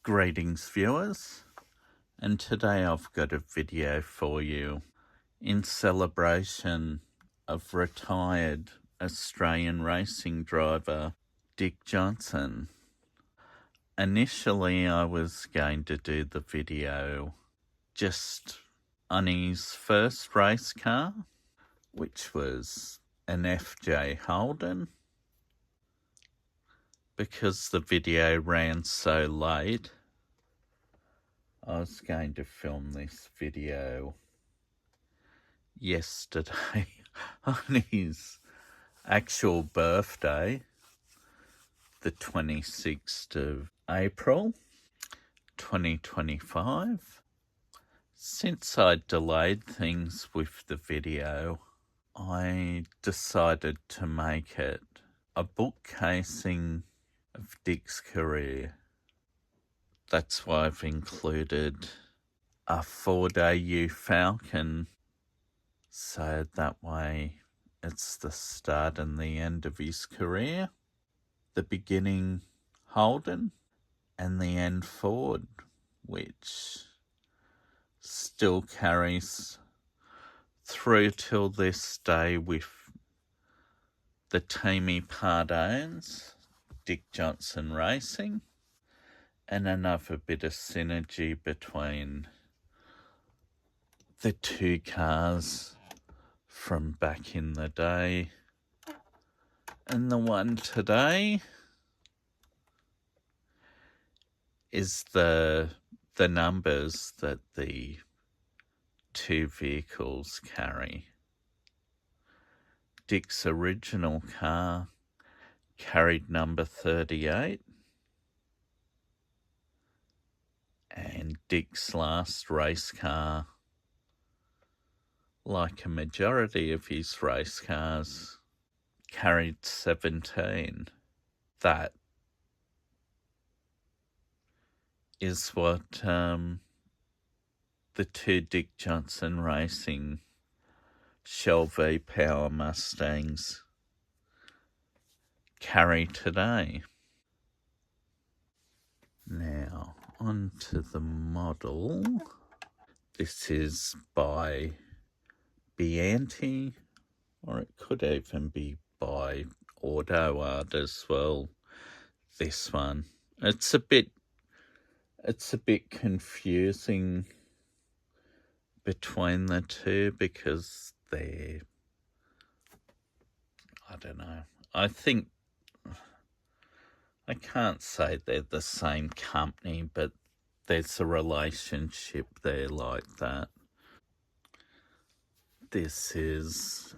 Greetings viewers, and today I've got a video for you in celebration of retired Australian racing driver Dick Johnson. Initially I was going to do the video just on his first race car, which was an FJ Holden. Because the video ran so late, I was going to film this video yesterday on his actual birthday, the 26th of April 2025. Since I delayed things with the video, I decided to make it a bookcasing of Dick's career. That's why I've included a 4-day Falcon, so that way it's the start and the end of his career, the beginning Holden and the end Ford, which still carries through till this day with the team he part owns, Dick Johnson Racing, and another bit of synergy between the two cars from back in the day and the one today is the numbers that the two vehicles carry. Dick's original car carried number 38, and Dick's last race car, like a majority of his race cars, carried 17. That is what the two Dick Johnson Racing Shell V-Power Mustangs carry today. Now, onto the model. This is by Bianti, or it could even be by Auto Art as well. This one, it's a bit confusing between the two because they're, I don't know, I can't say they're the same company, but there's a relationship there like that. This is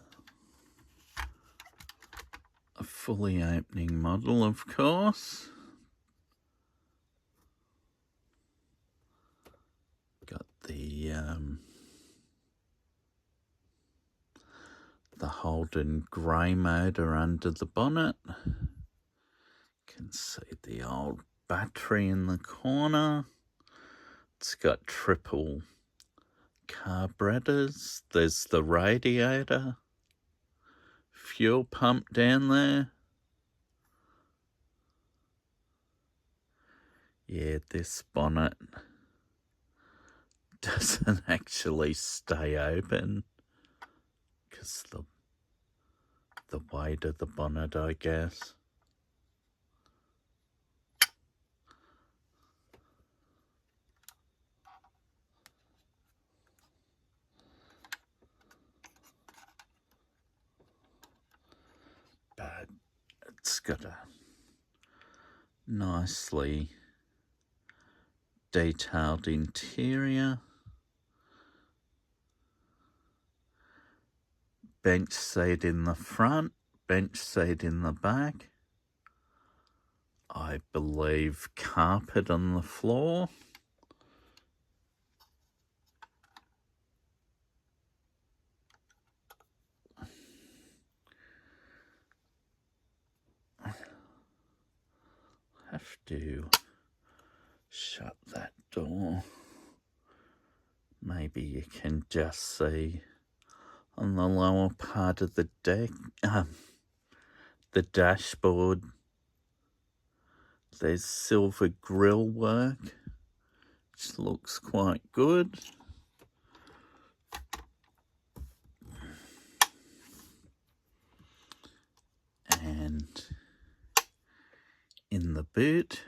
a fully opening model, of course. Got the Holden grey motor under the bonnet. Can see the old battery in the corner. It's got triple carburetors. There's the radiator, fuel pump down there. Yeah, this bonnet doesn't actually stay open because the weight of the bonnet, I guess. But it's got a nicely detailed interior. Bench seat in the front, bench seat in the back. I believe carpet on the floor. Have to shut that door. Maybe you can just see on the lower part of the deck, the dashboard, There's silver grill work, which looks quite good. And in the boot,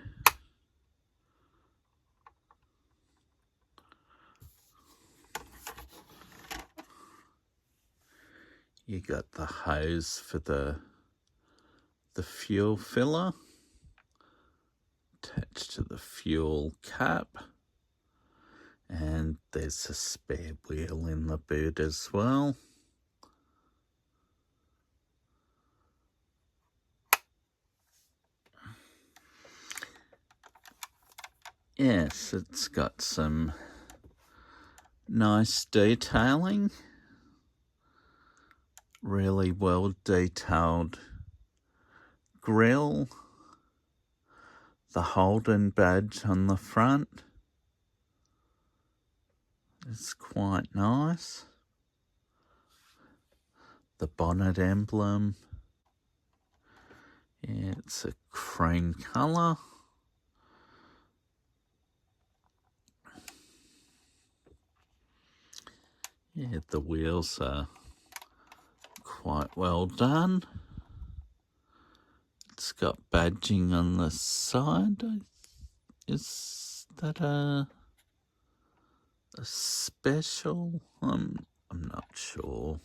you got the hose for the fuel filler attached to the fuel cap, and there's a spare wheel in the boot as well. Yes, it's got some nice detailing, really well detailed grille, the Holden badge on the front is quite nice, the bonnet emblem, yeah, it's a cream colour. Yeah, the wheels are quite well done. It's got badging on the side. Is that a special? I'm not sure.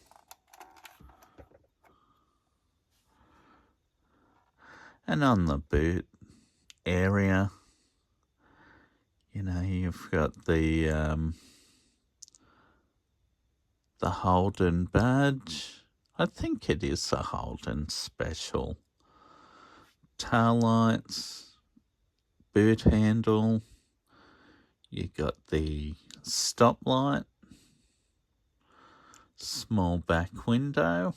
And on the boot area, you know, you've got the Holden badge. I think it is a Holden special. Tail lights, boot handle. You got the stop light, small back window.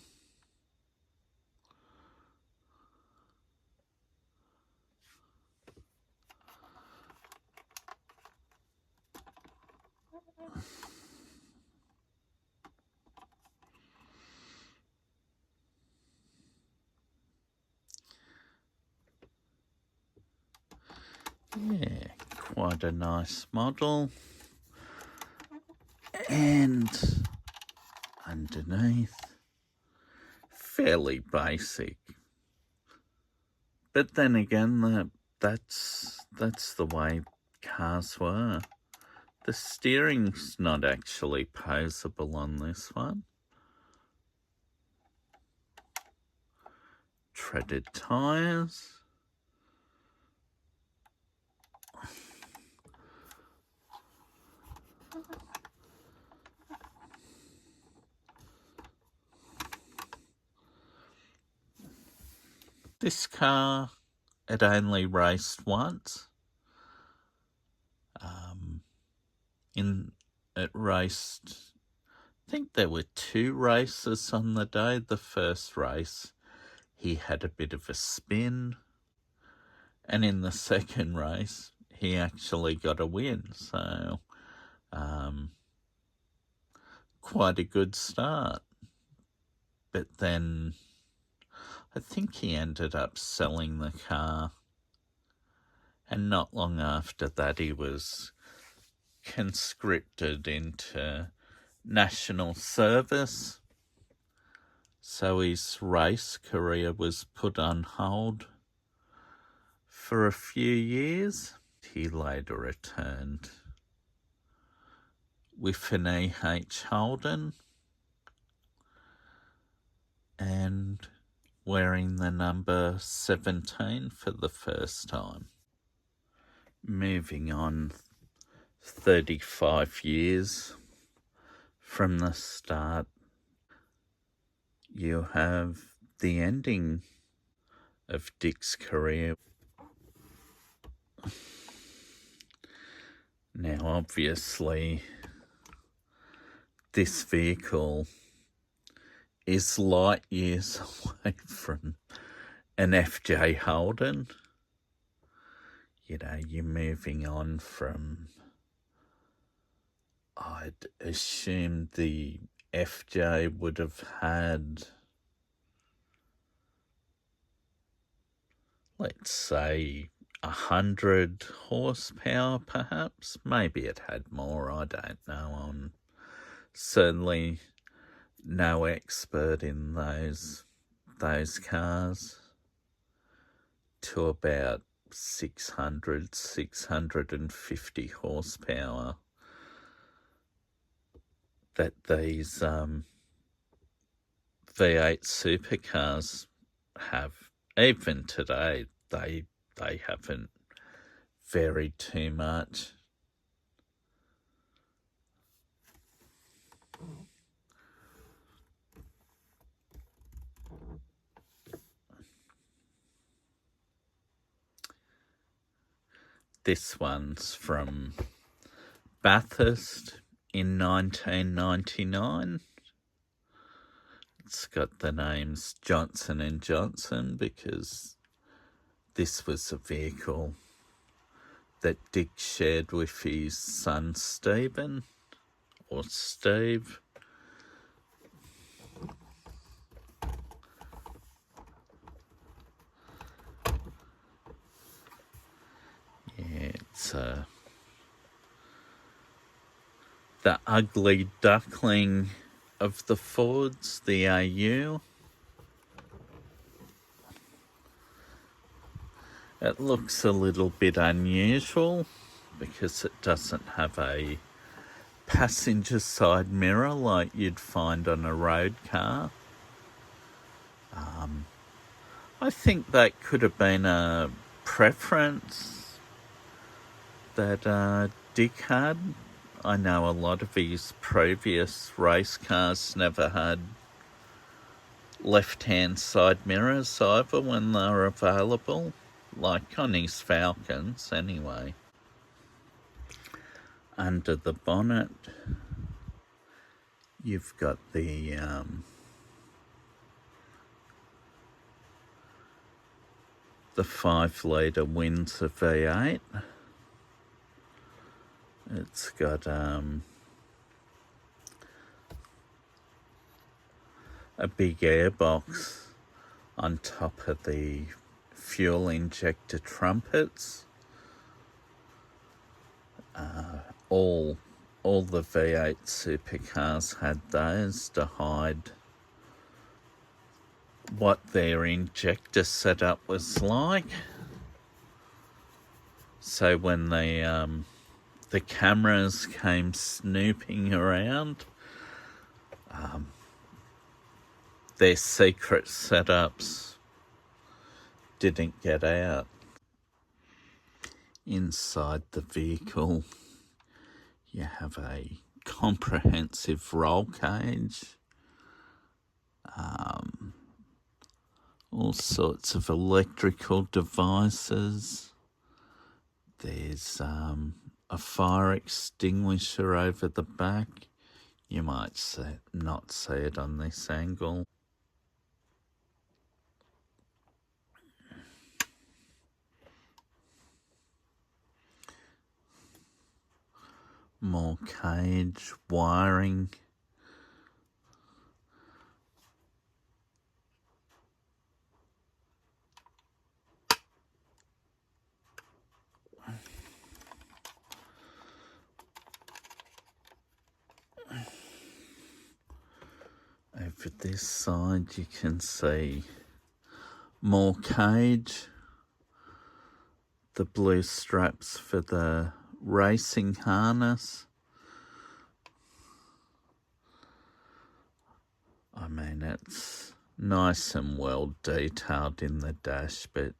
Yeah, quite a nice model. And underneath, fairly basic. But then again, that's the way cars were. The steering's not actually poseable on this one. Treaded tyres. This car, it only raced once. It raced, I think there were 2 races on the day. The first race, he had a bit of a spin. And in the second race, he actually got a win. So, quite a good start. But then I think he ended up selling the car. And not long after that, he was conscripted into national service. So his race career was put on hold for a few years. He later returned with an E.H. Holden and wearing the number 17 for the first time. Moving on 35 years from the start, you have the ending of Dick's career. Now, obviously, this vehicle is light years away from an FJ Holden. You know, you're moving on from, I'd assume the FJ would have had, let's say, 100 horsepower, perhaps. Maybe it had more, I don't know. I'm certainly no expert in those cars. To about 650 horsepower that these V8 supercars have. Even today, they haven't varied too much. This one's from Bathurst in 1999. It's got the names Johnson & Johnson because this was a vehicle that Dick shared with his son Stephen, or Steve. Yeah, it's the ugly duckling of the Fords, the AU. It looks a little bit unusual because it doesn't have a passenger side mirror like you'd find on a road car. I think that could have been a preference that Dick had. I know a lot of his previous race cars never had left-hand side mirrors either when they were available, like on his Falcons anyway. Under the bonnet, you've got the 5-litre Windsor V8. It's got a big airbox on top of the fuel injector trumpets. All the V8 supercars had those to hide what their injector setup was like. So when the cameras came snooping around, their secret setups didn't get out. Inside the vehicle, you have a comprehensive roll cage, all sorts of electrical devices. There's a fire extinguisher over the back. You might not see it on this angle. More cage wiring. Over this side you can see more cage, the blue straps for the racing harness. I mean, it's nice and well detailed in the dash, but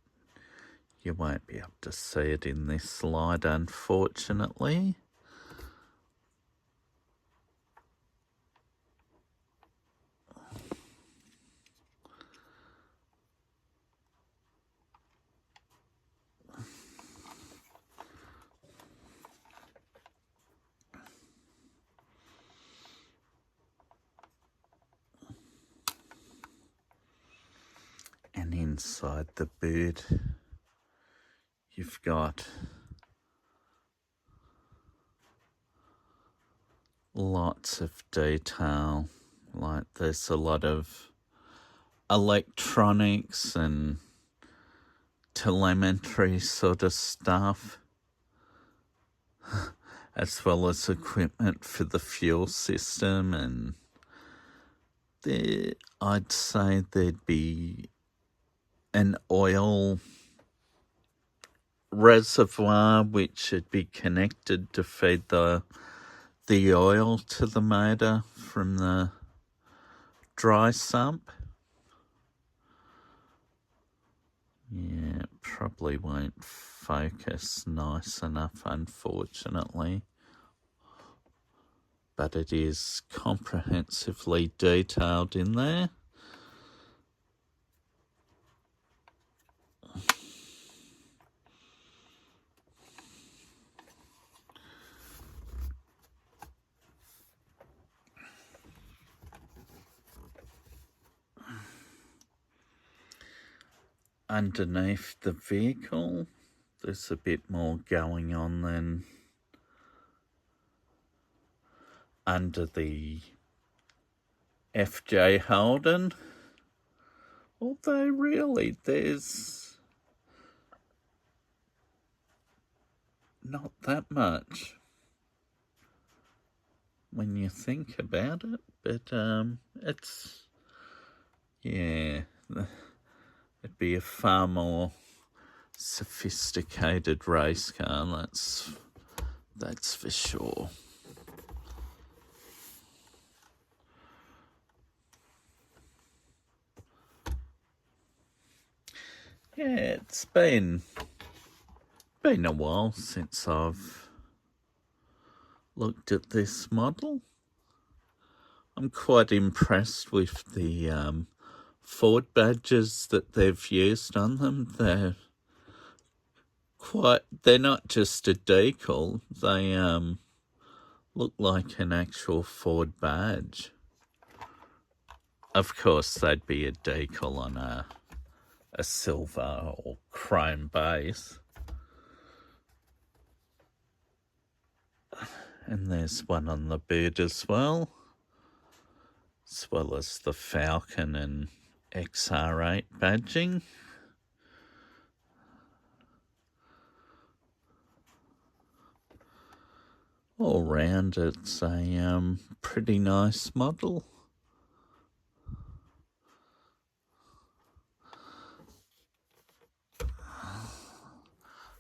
you won't be able to see it in this slide, unfortunately. And inside the boot, you've got lots of detail. Like there's a lot of electronics and telemetry sort of stuff, as well as equipment for the fuel system, and I'd say there'd be an oil reservoir which should be connected to feed the oil to the motor from the dry sump. Yeah, it probably won't focus nice enough, unfortunately. But it is comprehensively detailed in there. Underneath the vehicle, there's a bit more going on than under the FJ Holden. Although really there's not that much when you think about it, but it's, yeah, it'd be a far more sophisticated race car, that's for sure. Yeah, it's been a while since I've looked at this model. I'm quite impressed with the Ford badges that they've used on them. They're not just a decal, they look like an actual Ford badge. Of course, they'd be a decal on a silver or chrome base. And there's one on the boot as well as the Falcon and XR8 badging. All round, it's a pretty nice model.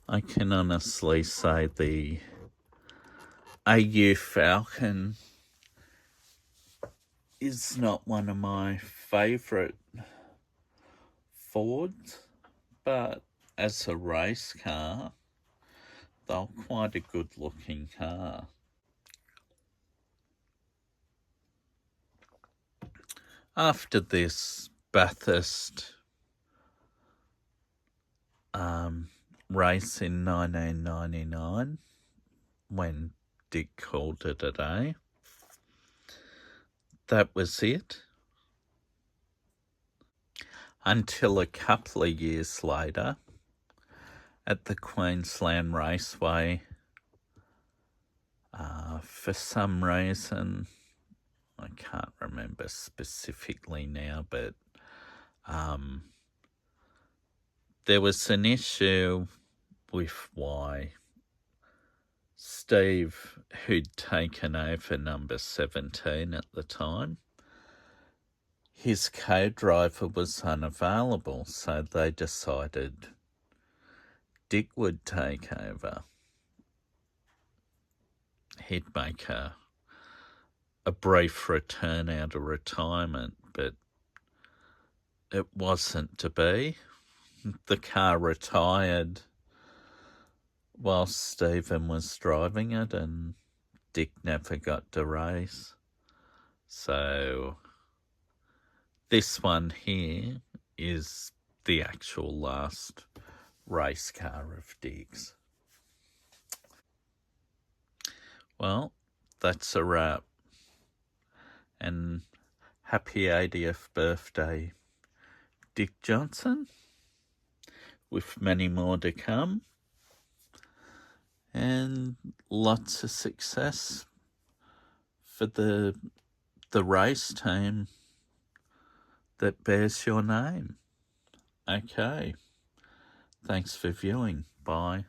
I can honestly say the AU Falcon is not one of my favourite Fords, but as a race car, they're quite a good looking car. After this Bathurst race in 1999, when Dick called it a day, that was it. Until a couple of years later, at the Queensland Raceway, for some reason, I can't remember specifically now, but there was an issue with why Steve, who'd taken over number 17 at the time, his co-driver was unavailable, so they decided Dick would take over. He'd make a brief return out of retirement, but it wasn't to be. The car retired while Stephen was driving it, and Dick never got to race. So this one here is the actual last race car of Dick's. Well, that's a wrap. And happy 80th birthday, Dick Johnson, with many more to come. And lots of success for the race team that bears your name. Okay, Thanks for viewing. Bye.